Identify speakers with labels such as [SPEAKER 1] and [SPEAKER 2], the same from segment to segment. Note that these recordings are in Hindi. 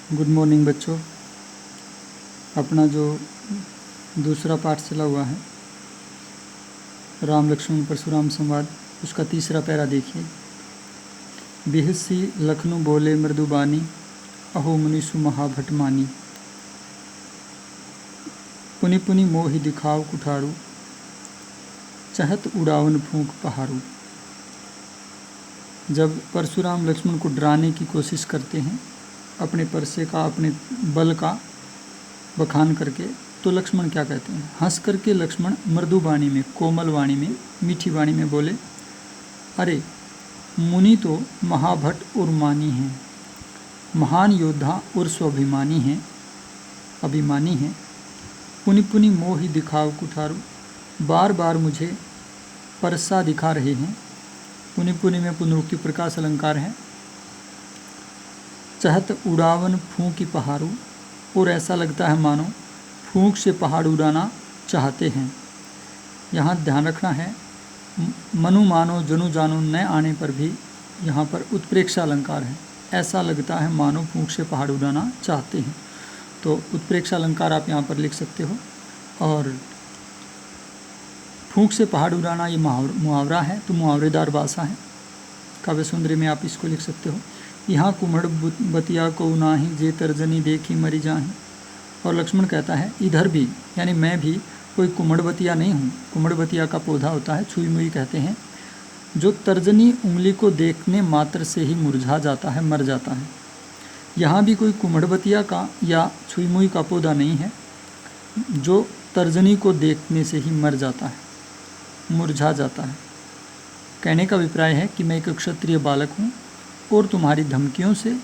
[SPEAKER 1] गुड मॉर्निंग बच्चों। अपना जो दूसरा पाठ चला हुआ है राम लक्ष्मण परशुराम संवाद, उसका तीसरा पैरा देखिए। बिहसी लखनु बोले मृदुबानी, अहो मुनिषु महाभट मानी। पुनि पुनि मोहि दिखाव कुठारू, चहत उड़ावन फूंक पहाड़ू। जब परशुराम लक्ष्मण को डराने की कोशिश करते हैं अपने परसे का, अपने बल का बखान करके, तो लक्ष्मण क्या कहते हैं? हंस करके लक्ष्मण मृदु वाणी में, कोमल वाणी में, मीठी वाणी में बोले, अरे मुनि तो महाभट और मानी हैं, महान योद्धा और स्वाभिमानी हैं, अभिमानी हैं। पुनि पुनि मोहि दिखाव कुठारू, बार बार मुझे परसा दिखा रहे हैं। पुनि पुनि में पुनरुक्ति प्रकाश अलंकार है। चहत उड़ावन फूंकी पहाड़ू, और ऐसा लगता है मानो फूंक से पहाड़ उड़ाना चाहते हैं। यहाँ ध्यान रखना है, मनु मानो जनु जानो न आने पर भी यहाँ पर उत्प्रेक्षा अलंकार है। ऐसा लगता है मानो फूंक से पहाड़ उड़ाना चाहते हैं, तो उत्प्रेक्षा अलंकार आप यहाँ पर लिख सकते हो। और फूंक से पहाड़ उड़ाना ये मुहावरा है, तो मुहावरेदार भाषा है। काव्य सुंदरी में आप इसको लिख सकते हो। यहाँ कुम्हड़ बतिया को नाही, जे तर्जनी देखी मरी जाही। और लक्ष्मण कहता है इधर भी, यानी मैं भी कोई कुम्हड़ बतिया नहीं हूँ। कुम्हड़ बतिया का पौधा होता है, छुई मुई कहते हैं, जो तर्जनी उंगली को देखने मात्र से ही मुरझा जाता है, मर जाता है। यहाँ भी कोई कुम्हड़ बतिया का या छुई मुई का पौधा नहीं है जो तर्जनी को देखने से ही मर जाता है, मुरझा जाता है। कहने का अभिप्राय है कि मैं एक क्षत्रिय बालक हूँ और तुम्हारी धमकियों से,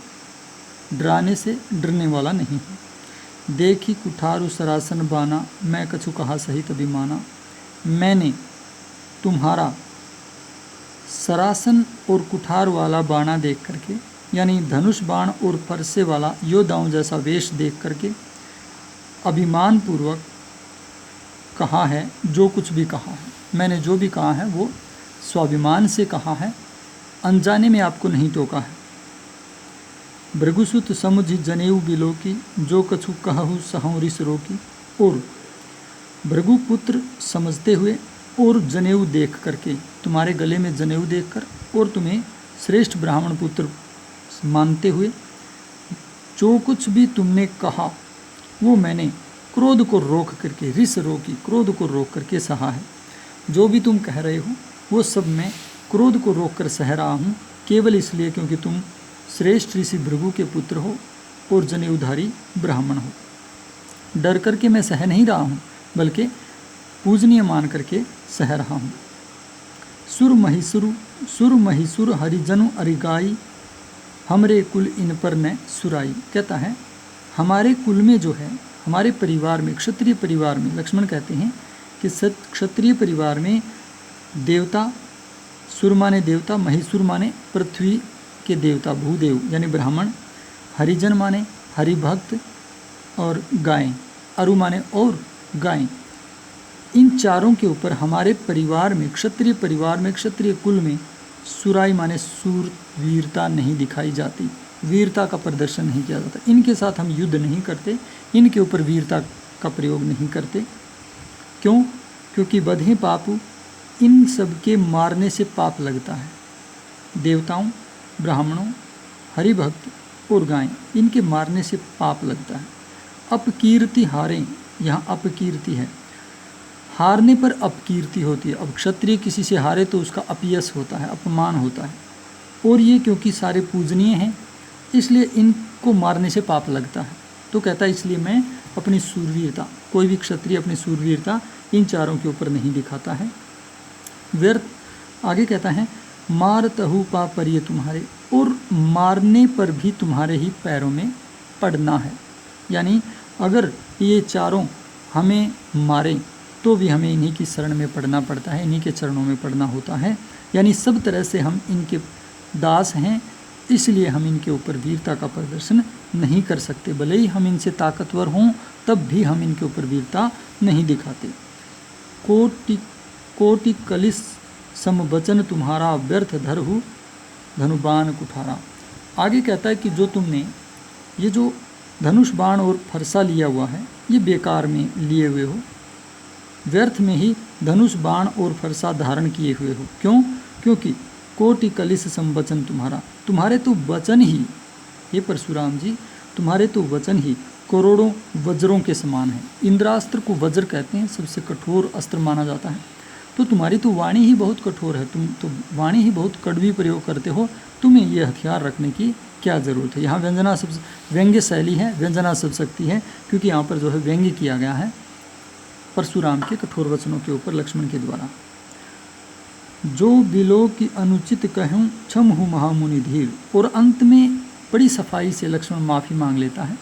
[SPEAKER 1] डराने से डरने वाला नहीं हूँ। देखी कुठारू सरासन बाना, मैं कछु कहा सहित अभिमाना। मैंने तुम्हारा सरासन और कुठार वाला बाणा देख करके, यानी धनुष बाण और फरसे वाला योद्धाओं जैसा वेश देख करके अभिमान पूर्वक कहा है जो कुछ भी कहा है। मैंने जो भी कहा है वो स्वाभिमान से कहा है, अनजाने में आपको नहीं टोका है। भृगुसुत समुझ जनेऊ बिलोकी, जो कछु कहु सहु रिस रोकी। और भृगुपुत्र समझते हुए और जनेऊ देख करके, तुम्हारे गले में जनेऊ देखकर और तुम्हें श्रेष्ठ ब्राह्मण पुत्र मानते हुए, जो कुछ भी तुमने कहा वो मैंने क्रोध को रोक करके, रिस रोकी, क्रोध को रोक करके सहा है। जो भी तुम कह रहे हो वो सब मैं क्रोध को रोककर सह रहा हूँ, केवल इसलिए क्योंकि तुम श्रेष्ठ ऋषि भृगु के पुत्र हो और जनेऊधारी ब्राह्मण हो। डर करके मैं सह नहीं रहा हूँ, बल्कि पूजनीय मान करके सह रहा हूँ। सुर महिसुर हरिजनु अरिगाई, हमरे कुल इन पर न सुराई। कहता है हमारे कुल में जो है, हमारे परिवार में, क्षत्रिय परिवार में, लक्ष्मण कहते हैं कि क्षत्रिय परिवार में देवता, सुर माने देवता, महिसुर माने पृथ्वी के देवता भूदेव यानी ब्राह्मण, हरिजन माने हरिभक्त, और गायें, अरु माने और गायें। इन चारों के ऊपर हमारे परिवार में, क्षत्रिय परिवार में, क्षत्रिय कुल में सुराई माने सूर, वीरता नहीं दिखाई जाती, वीरता का प्रदर्शन नहीं किया जाता। इनके साथ हम युद्ध नहीं करते, इनके ऊपर वीरता का प्रयोग नहीं करते। क्यों? क्योंकि बधे पापू, इन सब के मारने से पाप लगता है। देवताओं, ब्राह्मणों, हरिभक्त और गायें, इनके मारने से पाप लगता है। अपकीर्ति हारें, यहाँ अपकीर्ति है, हारने पर अपकीर्ति होती है। अब क्षत्रिय किसी से हारे तो उसका अपयश होता है, अपमान होता है। और ये क्योंकि सारे पूजनीय हैं इसलिए इनको मारने से पाप लगता है। तो कहता है इसलिए मैं अपनी सूरवीरता, कोई भी क्षत्रिय अपनी सूरवीरता इन चारों के ऊपर नहीं दिखाता है, व्यर्थ। आगे कहता है मारतहु पापरिय तुम्हारे, और मारने पर भी तुम्हारे ही पैरों में पड़ना है। यानी अगर ये चारों हमें मारें तो भी हमें इन्हीं की शरण में पड़ना पड़ता है, इन्हीं के चरणों में पड़ना होता है। यानी सब तरह से हम इनके दास हैं, इसलिए हम इनके ऊपर वीरता का प्रदर्शन नहीं कर सकते। भले ही हम इनसे ताकतवर हों तब भी हम इनके ऊपर वीरता नहीं दिखाते। कोटि कलिस समवचन तुम्हारा, व्यर्थ धरहु धनुबान कुठारा। आगे कहता है कि जो तुमने ये जो धनुष बाण और फरसा लिया हुआ है, ये बेकार में लिए हुए हो, व्यर्थ में ही धनुष बाण और फरसा धारण किए हुए हो। क्यों? क्योंकि कोटि कलिश संवचन तुम्हारा, तुम्हारे तो वचन ही, हे परशुराम जी, तुम्हारे तो वचन ही करोड़ों वज्रों के समान है। इंद्रास्त्र को वज्र कहते हैं, सबसे कठोर अस्त्र माना जाता है। तो तुम्हारी तो वाणी ही बहुत कठोर है, तुम तो वाणी ही बहुत कड़वी प्रयोग करते हो, तुम्हें ये हथियार रखने की क्या ज़रूरत है। यहाँ व्यंजना सब व्यंग्य शैली है, व्यंजना सब शक्ति है, क्योंकि यहाँ पर जो है व्यंग्य किया गया है परशुराम के कठोर वचनों के ऊपर लक्ष्मण के द्वारा। जो बिलो की अनुचित कहूँ क्षम हूँ महामुनि धीर, और अंत में बड़ी सफाई से लक्ष्मण माफ़ी मांग लेता है,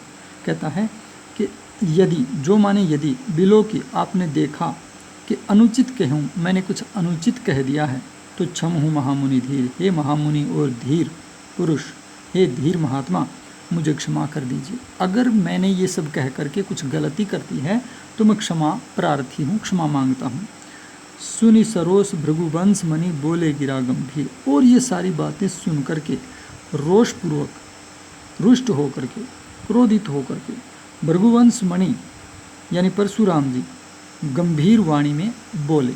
[SPEAKER 1] कहता है कि यदि, जो माने यदि, बिलो की आपने देखा कि अनुचित कहूँ, मैंने कुछ अनुचित कह दिया है, तो क्षम हूँ महामुनि धीर, हे महामुनि और धीर पुरुष, हे धीर महात्मा, मुझे क्षमा कर दीजिए। अगर मैंने ये सब कह करके कुछ गलती करती है तो मैं क्षमा प्रार्थी हूँ, क्षमा मांगता हूँ। सुनि सरोस भृगुवंश मणि बोले गिरा गंभीर, और ये सारी बातें सुन करके रोषपूर्वक, रुष्ट होकर के, क्रोधित होकर के भृगुवंश मणि यानी परशुराम जी गंभीर वाणी में बोले।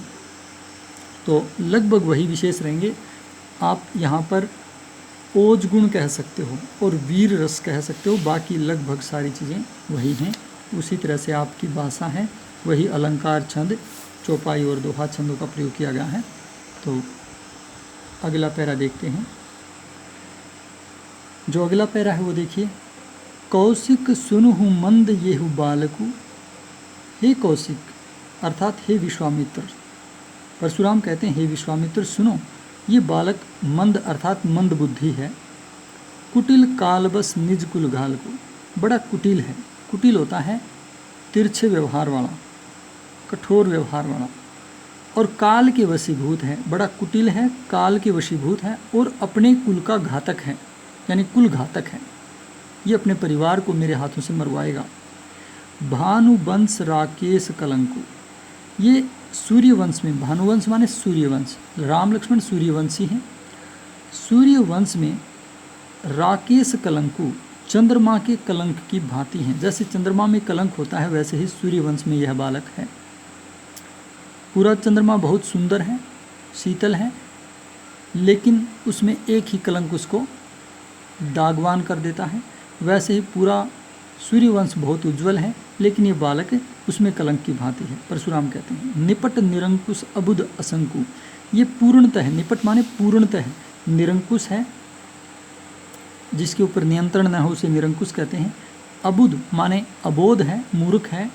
[SPEAKER 1] तो लगभग वही विशेष रहेंगे। आप यहाँ पर ओज गुण कह सकते हो और वीर रस कह सकते हो, बाकी लगभग सारी चीज़ें वही हैं। उसी तरह से आपकी भाषा है, वही अलंकार, छंद, चौपाई और दोहा छंदों का प्रयोग किया गया है। तो अगला पैरा देखते हैं। जो अगला पैरा है वो देखिए, कौशिक सुनुहु मंद येहु बालकु, हे कौशिक अर्थात हे विश्वामित्र, परशुराम कहते हैं हे विश्वामित्र सुनो, ये बालक मंद अर्थात मंद बुद्धि है। कुटिल कालबस निज कुल घाल को, बड़ा कुटिल है। कुटिल होता है तिरछे व्यवहार वाला, कठोर व्यवहार वाला, और काल के वशीभूत है। बड़ा कुटिल है, काल के वशीभूत है, और अपने कुल का घातक है, यानी कुल घातक है। ये अपने परिवार को मेरे हाथों से मरवाएगा। भानुवंश राकेश कलंकु, ये सूर्यवंश में, भानुवंश माने सूर्यवंश, राम लक्ष्मण सूर्यवंशी हैं। सूर्यवंश में राकेश कलंकु, चंद्रमा के कलंक की भांति हैं। जैसे चंद्रमा में कलंक होता है, वैसे ही सूर्यवंश में यह बालक है। पूरा चंद्रमा बहुत सुंदर है, शीतल है, लेकिन उसमें एक ही कलंक उसको दागवान कर देता है। वैसे ही पूरा सूर्यवंश बहुत उज्जवल है, लेकिन ये बालक उसमें कलंक की भांति है। परशुराम कहते हैं निपट निरंकुश अबुध असंकु, ये पूर्णतः है, निपट माने पूर्णतः है, निरंकुश है, जिसके ऊपर नियंत्रण न हो उसे निरंकुश कहते हैं। अबुध माने अबोध है, मूर्ख है,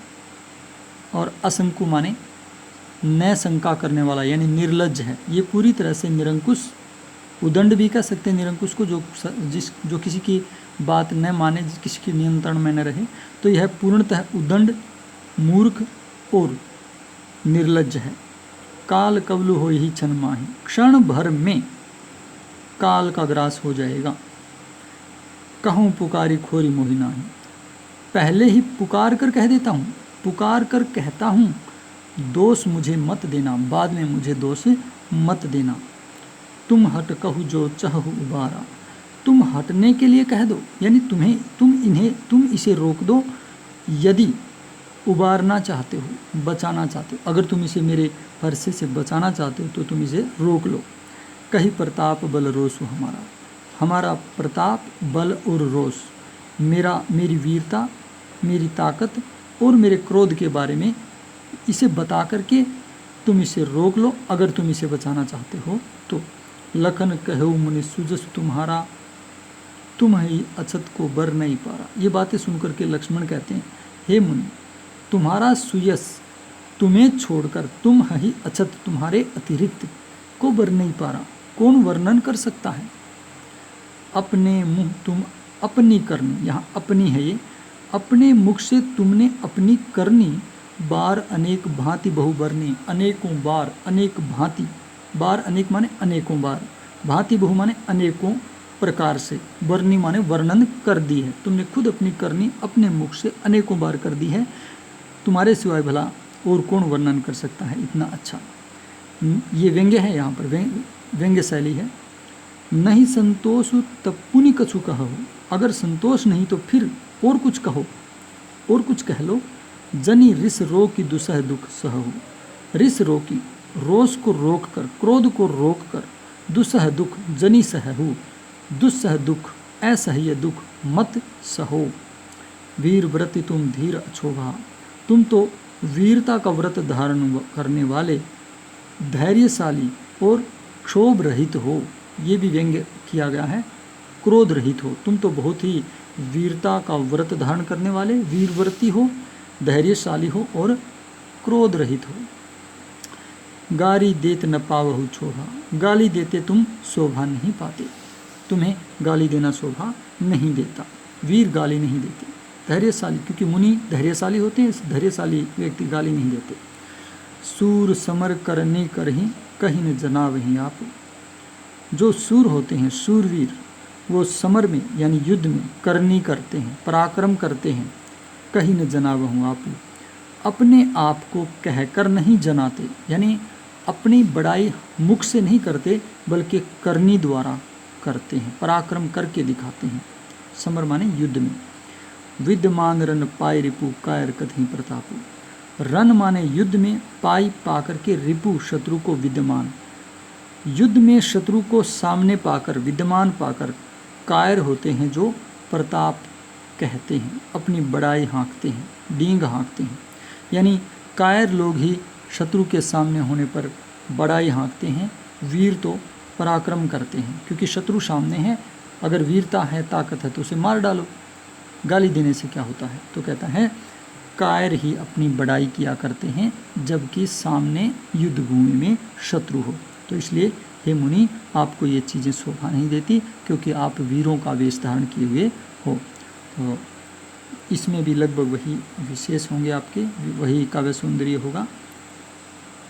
[SPEAKER 1] और असंकु माने न शंका करने वाला यानी निर्लज्ज है। ये पूरी तरह से निरंकुश, उदंड भी कह सकते हैं निरंकुश को, जो किसी की बात न माने, किसी के नियंत्रण में न रहे। तो यह पूर्णतः उदंड, मूर्ख और निर्लज्ज है। काल कवलु हो ही क्षण माही, क्षण भर में काल का ग्रास हो जाएगा। कहूँ पुकारी खोरी मोहि नाही, पहले ही पुकार कर कह देता हूँ, पुकार कर कहता हूँ, दोष मुझे मत देना, बाद में मुझे दोष मत देना। तुम हट कहु जो चहु उबारा, तुम हटने के लिए कह दो, यानी तुम इसे रोक दो। यदि उबारना चाहते हो, बचाना चाहते हो, अगर तुम इसे मेरे फरसे से बचाना चाहते हो तो तुम इसे रोक लो। कही प्रताप बल रोसु हमारा, हमारा प्रताप, बल और रोष, मेरी वीरता, मेरी ताकत और मेरे क्रोध के बारे में इसे बता करके तुम इसे रोक लो, अगर तुम इसे बचाना चाहते हो तो। लखन कहु मुनि सुजस तुम्हारा, तुम ही अछत को बर नहीं पारा। ये बातें सुनकर के लक्ष्मण कहते हैं हे मुनि, तुम्हारा सुयस, तुम्हें छोड़कर, तुम ही अछत, तुम्हारे अतिरिक्त, को बर नहीं पारा, कौन वर्णन कर सकता है। अपने मुँह तुम अपनी करनी, यहाँ अपनी है ये, अपने मुख से तुमने अपनी करनी, बार अनेक भांति बहुबरनी, अनेकों बार, अनेक भांति, बार अनेक माने अनेकों बार, भांति बहु माने अनेकों प्रकार से, वर्णी माने वर्णन कर दी है। तुमने खुद अपनी करनी अपने मुख से अनेकों बार कर दी है, तुम्हारे सिवाय भला और कौन वर्णन कर सकता है इतना अच्छा। ये व्यंग्य है, यहाँ पर व्यंग्य शैली है। नहीं संतोष तब पुनि कछु कहो, अगर संतोष नहीं तो फिर और कुछ कहो, और कुछ कह लो। जनी रिस रो की दुसह दुख सहु। रिस रो की, रोष को रोक कर, क्रोध को रोक कर, दुसह दुख जनी सहु, दुस्सह दुख असह्य दुख मत सहो। वीर व्रति तुम धीर अछोभा, तुम तो वीरता का व्रत धारण करने वाले धैर्यशाली और क्षोभ रहित हो। ये भी व्यंग्य किया गया है, क्रोध रहित हो। तुम तो बहुत ही वीरता का व्रत धारण करने वाले वीरव्रती हो, धैर्यशाली हो और क्रोध रहित हो। गारी देत न पावहु शोभा, गाली देते तुम शोभा नहीं पाते, तुम्हें गाली देना शोभा नहीं देता। वीर गाली नहीं देते, धैर्यशाली, क्योंकि मुनि धैर्यशाली होते हैं, धैर्यशाली व्यक्ति गाली नहीं देते। सूर समर करने करही कहीं न जनावही आप। जो सूर होते हैं, सूरवीर, वो समर में यानी युद्ध में करनी करते हैं, पराक्रम करते हैं। कहीं न जनावहूँ आप, अपने आप को कहकर नहीं जनाते, यानी अपनी बड़ाई मुख से नहीं करते बल्कि करनी द्वारा करते हैं, पराक्रम करके दिखाते हैं। समर माने युद्ध में। विद्यमान रन पाई रिपु कायर कथी प्रतापु। रन माने युद्ध में, पाई पाकर के, रिपु शत्रु को, विद्यमान युद्ध में शत्रु को सामने पाकर, विद्यमान पाकर कायर होते हैं जो प्रताप कहते हैं, अपनी बड़ाई हाँकते हैं, डींग हाँकते हैं। यानी कायर लोग ही शत्रु के सामने होने पर बड़ाई हाँकते हैं, वीर तो पराक्रम करते हैं, क्योंकि शत्रु सामने है, अगर वीरता है, ताकत है तो उसे मार डालो, गाली देने से क्या होता है। तो कहता है कायर ही अपनी बड़ाई किया करते हैं जबकि सामने युद्ध भूमि में शत्रु हो। तो इसलिए हे मुनि, आपको ये चीज़ें शोभा नहीं देती क्योंकि आप वीरों का वेश धारण किए हुए हो। तो इसमें भी लगभग वही विशेष होंगे आपके, वही काव्य सौंदर्य होगा।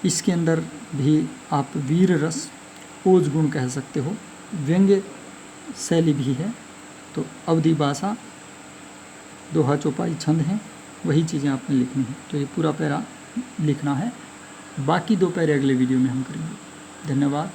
[SPEAKER 1] इसके अंदर भी आप वीर रस, ओज गुण कह सकते हो, व्यंग्य शैली भी है। तो अवधि भाषा, दोहा चौपाई छंद हैं, वही चीज़ें आपने लिखनी है। तो ये पूरा पैरा लिखना है, बाकी 2 पैरे अगले वीडियो में हम करेंगे। धन्यवाद।